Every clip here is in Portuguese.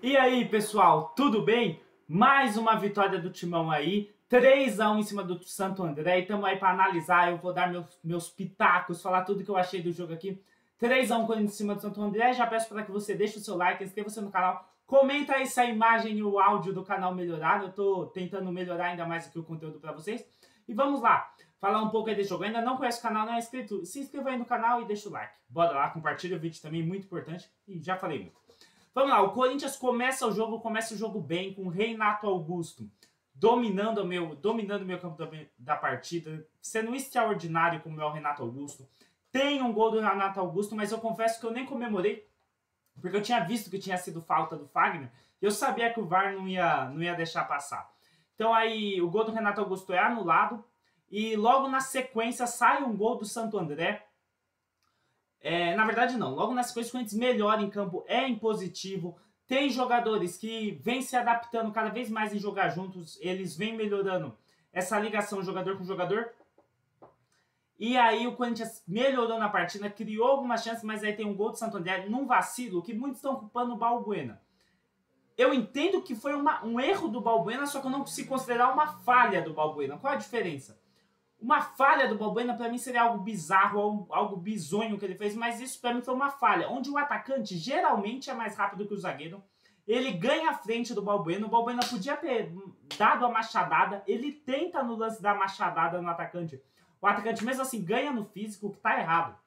E aí, pessoal, tudo bem? Mais uma vitória do Timão aí, 3-1 em cima do Santo André, e estamos aí para analisar, eu vou dar meus pitacos, falar tudo que eu achei do jogo aqui. 3-1 em cima do Santo André, já peço para que você deixe o seu like, inscreva-se no canal, comenta aí se a imagem e o áudio do canal melhoraram, eu estou tentando melhorar ainda mais aqui o conteúdo para vocês. E vamos lá, falar um pouco aí desse jogo. Ainda não conhece o canal, não é inscrito, se inscreva aí no canal e deixa o like. Bora lá, compartilha o vídeo também, muito importante, e já falei muito. Vamos lá, o Corinthians começa o jogo bem, com o Renato Augusto dominando o meu campo da partida, sendo extraordinário como é o Renato Augusto. Tem um gol do Renato Augusto, mas eu confesso que eu nem comemorei, porque eu tinha visto que tinha sido falta do Fagner, e eu sabia que o VAR não ia deixar passar. Então aí o gol do Renato Augusto é anulado, e logo na sequência sai um gol do Santo André. Na verdade não, logo nas sequência o Corinthians melhora em campo, é impositivo, tem jogadores que vêm se adaptando cada vez mais em jogar juntos, eles vêm melhorando essa ligação jogador com jogador, e aí o Corinthians melhorou na partida, criou algumas chances, mas aí tem um gol do Santo André num vacilo que muitos estão culpando o Balbuena. Eu entendo que foi um erro do Balbuena, só que eu não consigo considerar uma falha do Balbuena. Qual a diferença? Uma falha do Balbuena para mim seria algo bizarro, algo bizonho que ele fez, mas isso para mim foi uma falha, onde o atacante geralmente é mais rápido que o zagueiro, ele ganha a frente do Balbuena, o Balbuena podia ter dado a machadada, ele tenta no lance dar a machadada no atacante, o atacante mesmo assim ganha no físico, que tá errado,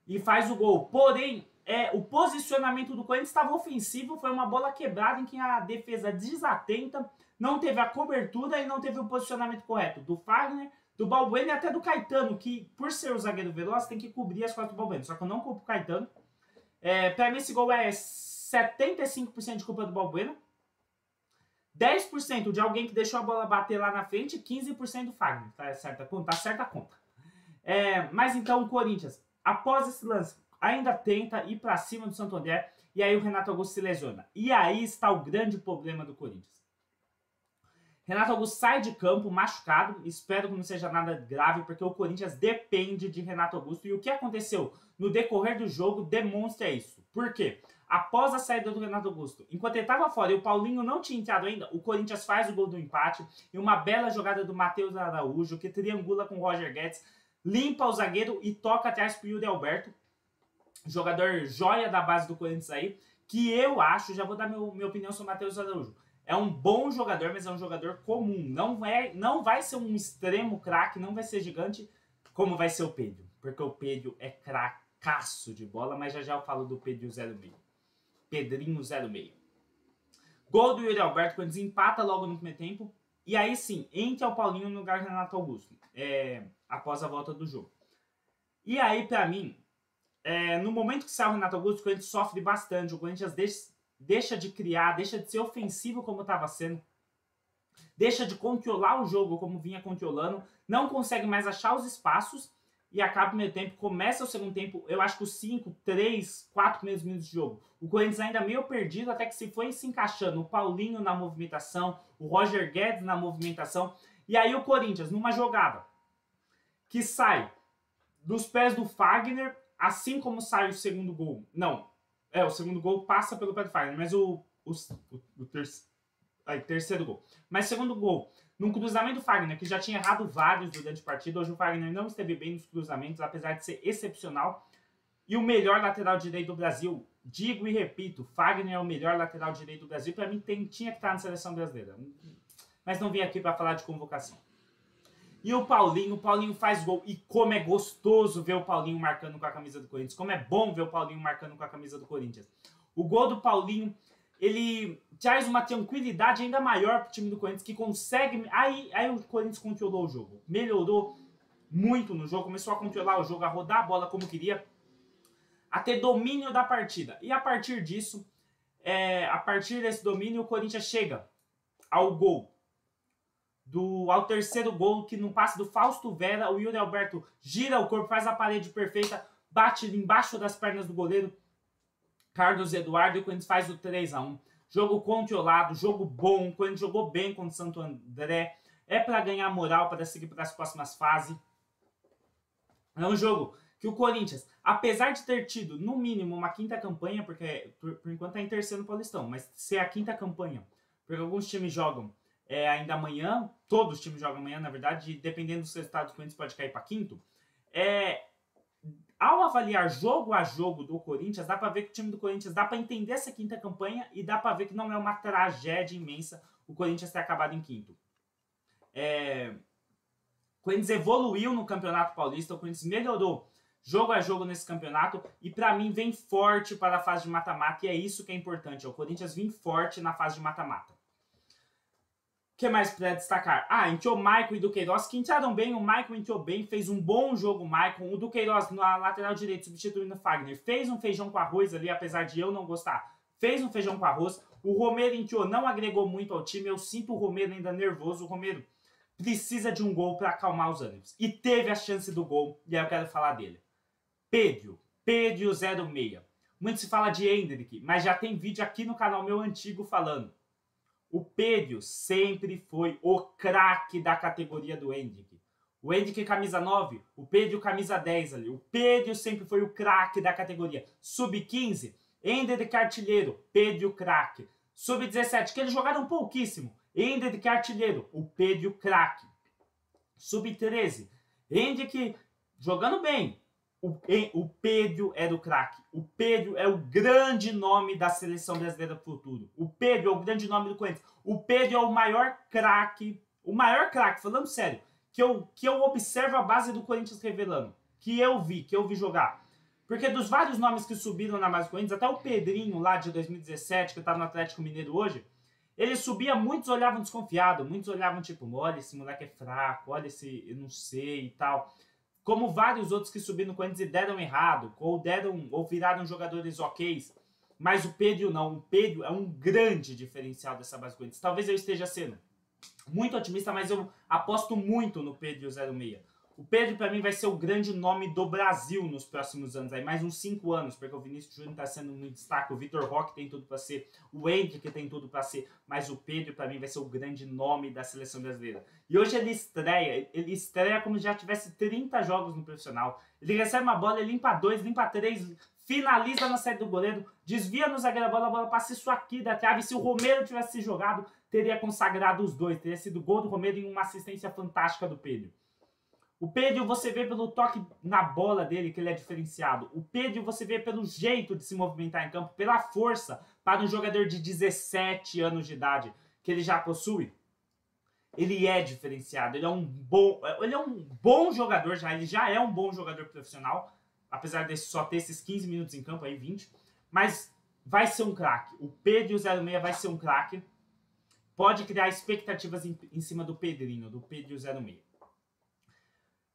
e faz o gol. Porém, o posicionamento do Corinthians estava ofensivo, foi uma bola quebrada em que a defesa desatenta, não teve a cobertura e não teve o posicionamento correto do Fagner, do Balbuena e até do Caetano, que por ser o zagueiro veloz tem que cobrir as costas do Balbuena, só que eu não culpo o Caetano. Para mim esse gol é 75% de culpa do Balbuena, 10% de alguém que deixou a bola bater lá na frente, 15% do Fagner, tá certa a conta. Mas então o Corinthians, após esse lance, ainda tenta ir para cima do Santo André, e aí o Renato Augusto se lesiona. E aí está o grande problema do Corinthians. Renato Augusto sai de campo machucado, espero que não seja nada grave, porque o Corinthians depende de Renato Augusto, e o que aconteceu no decorrer do jogo demonstra isso. Por quê? Após a saída do Renato Augusto, enquanto ele estava fora e o Paulinho não tinha entrado ainda, o Corinthians faz o gol do empate, e uma bela jogada do Matheus Araújo, que triangula com o Roger Guedes, limpa o zagueiro e toca atrás para o Yuri Alberto, jogador joia da base do Corinthians aí, que eu acho, já vou dar minha opinião sobre o Matheus Araújo. É um bom jogador, mas é um jogador comum. Não vai ser um extremo craque, não vai ser gigante, como vai ser o Pedro. Porque o Pedro é cracaço de bola, mas já eu falo do Pedro 06. Pedrinho 06. Gol do Yuri Alberto, quando empata logo no primeiro tempo. E aí sim, entra o Paulinho no lugar do Renato Augusto, após a volta do jogo. E aí, pra mim, no momento que sai o Renato Augusto, o Corinthians sofre bastante. O Corinthians deixa de criar, deixa de ser ofensivo como estava sendo, deixa de controlar o jogo como vinha controlando, não consegue mais achar os espaços e acaba o primeiro tempo, começa o segundo tempo, eu acho que os 5, 3, 4 primeiros minutos de jogo, o Corinthians ainda meio perdido, até que se foi se encaixando o Paulinho na movimentação, o Roger Guedes na movimentação, e aí o Corinthians, numa jogada que sai dos pés do Fagner, assim como sai o segundo gol, o segundo gol passa pelo pé do Fagner, mas o terceiro gol. Mas o segundo gol, num cruzamento do Fagner, que já tinha errado vários durante a partida, hoje o Fagner não esteve bem nos cruzamentos, apesar de ser excepcional. E o melhor lateral direito do Brasil, digo e repito, Fagner é o melhor lateral direito do Brasil, para mim tinha que estar na seleção brasileira. Mas não vim aqui para falar de convocação. E o Paulinho faz gol. E como é gostoso ver o Paulinho marcando com a camisa do Corinthians. Como é bom ver o Paulinho marcando com a camisa do Corinthians. O gol do Paulinho, ele traz uma tranquilidade ainda maior para o time do Corinthians, que consegue... Aí o Corinthians controlou o jogo. Melhorou muito no jogo. Começou a controlar o jogo, a rodar a bola como queria. A ter domínio da partida. E a partir disso, a partir desse domínio, o Corinthians chega ao gol. Ao terceiro gol, que no passe do Fausto Vera, o Yuri Alberto gira o corpo, faz a parede perfeita, bate embaixo das pernas do goleiro Carlos Eduardo, e o Corinthians faz o 3-1. Jogo controlado, jogo bom, o Corinthians jogou bem contra o Santo André, é para ganhar moral, para seguir para as próximas fases. É um jogo que o Corinthians, apesar de ter tido, no mínimo, uma quinta campanha, porque por enquanto está em terceiro no Paulistão, mas ser a quinta campanha, porque alguns times jogam ainda amanhã, todos os times jogam amanhã, na verdade, dependendo dos resultados, o Corinthians pode cair para quinto. Ao avaliar jogo a jogo do Corinthians, dá para ver que o time do Corinthians dá para entender essa quinta campanha e dá para ver que não é uma tragédia imensa o Corinthians ter acabado em quinto. O Corinthians evoluiu no Campeonato Paulista, o Corinthians melhorou jogo a jogo nesse campeonato e para mim vem forte para a fase de mata-mata e é isso que é importante, o Corinthians vem forte na fase de mata-mata. O que mais para destacar? Entrou o Maicon e Duqueiroz, que entraram bem, o Maicon entrou bem, fez um bom jogo o Maicon, o Duqueiroz na lateral direito substituindo o Fagner, fez um feijão com arroz ali, apesar de eu não gostar, fez um feijão com arroz, o Romero entrou, não agregou muito ao time, eu sinto o Romero ainda nervoso, o Romero precisa de um gol para acalmar os ânimos, e teve a chance do gol, e aí eu quero falar dele. Pedro 06. Muito se fala de Hendrick, mas já tem vídeo aqui no canal meu antigo falando. O Pedro sempre foi o craque da categoria do Hendrick. O Hendrick camisa 9, o Pedro camisa 10 ali. O Pedro sempre foi o craque da categoria. Sub-15, Hendrick artilheiro, Pedro craque. Sub-17, que eles jogaram pouquíssimo. Hendrick artilheiro, o Pedro craque. Sub-13, Hendrick jogando bem. O Pedro era o craque. O Pedro é o grande nome da seleção brasileira do futuro. O Pedro é o grande nome do Corinthians. O Pedro é o maior craque. O maior craque, falando sério, que eu observo a base do Corinthians revelando. Que eu vi jogar. Porque dos vários nomes que subiram na base do Corinthians, até o Pedrinho lá de 2017, que tá no Atlético Mineiro hoje, ele subia, muitos olhavam desconfiado. Muitos olhavam tipo, olha, esse moleque é fraco, olha esse, eu não sei e tal. Como vários outros que subiram no Corinthians e deram errado, ou viraram jogadores ok, mas o Pedro não. O Pedro é um grande diferencial dessa base do Corinthians. Talvez eu esteja sendo muito otimista, mas eu aposto muito no Pedro 06. O Pedro, para mim, vai ser o grande nome do Brasil nos próximos anos, aí mais uns 5 anos, porque o Vinícius Júnior está sendo muito destaque, o Vitor Roque tem tudo para ser, o Hendrick tem tudo para ser, mas o Pedro, para mim, vai ser o grande nome da seleção brasileira. E hoje ele estreia como se já tivesse 30 jogos no profissional. Ele recebe uma bola, ele limpa 2, limpa 3, finaliza na saída do goleiro, desvia no zagueiro a bola passa isso aqui da trave. Se o Romero tivesse jogado, teria consagrado os dois, teria sido gol do Romero e uma assistência fantástica do Pedro. O Pedro você vê pelo toque na bola dele que ele é diferenciado. O Pedro você vê pelo jeito de se movimentar em campo, pela força para um jogador de 17 anos de idade que ele já possui. Ele é diferenciado, ele é um bom jogador já, ele já é um bom jogador profissional, apesar de só ter esses 15 minutos em campo, aí 20, mas vai ser um craque. O Pedro 06 vai ser um craque. Pode criar expectativas em cima do Pedrinho, do Pedro 06.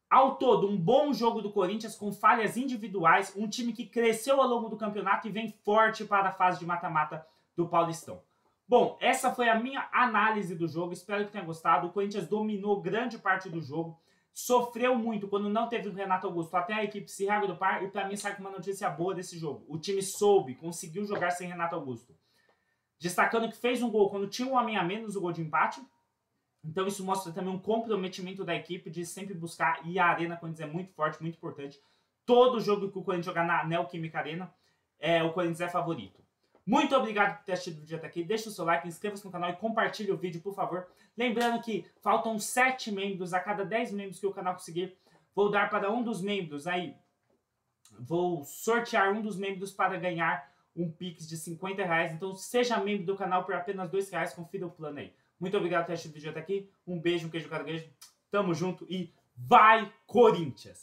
Ao todo, um bom jogo do Corinthians com falhas individuais, um time que cresceu ao longo do campeonato e vem forte para a fase de mata-mata do Paulistão. Bom, essa foi a minha análise do jogo, espero que tenha gostado. O Corinthians dominou grande parte do jogo, sofreu muito quando não teve o Renato Augusto, até a equipe se reagrupar, e para mim sai com uma notícia boa desse jogo. O time conseguiu jogar sem Renato Augusto. Destacando que fez um gol quando tinha um homem a menos, o gol de empate. Então isso mostra também um comprometimento da equipe de sempre buscar, e a Arena Corinthians é muito forte, muito importante. Todo jogo que o Corinthians jogar na Neoquímica Arena, o Corinthians é favorito. Muito obrigado por ter assistido o vídeo até aqui. Deixa o seu like, inscreva-se no canal e compartilhe o vídeo, por favor. Lembrando que faltam 7 membros, a cada 10 membros que o canal conseguir, vou dar para um dos membros aí. Vou sortear um dos membros para ganhar um Pix de R$50. Então seja membro do canal por apenas R$2, confira o plano aí. Muito obrigado por ter assistido o vídeo até aqui. Um beijo, um queijo, caranguejo. Tamo junto e vai, Corinthians!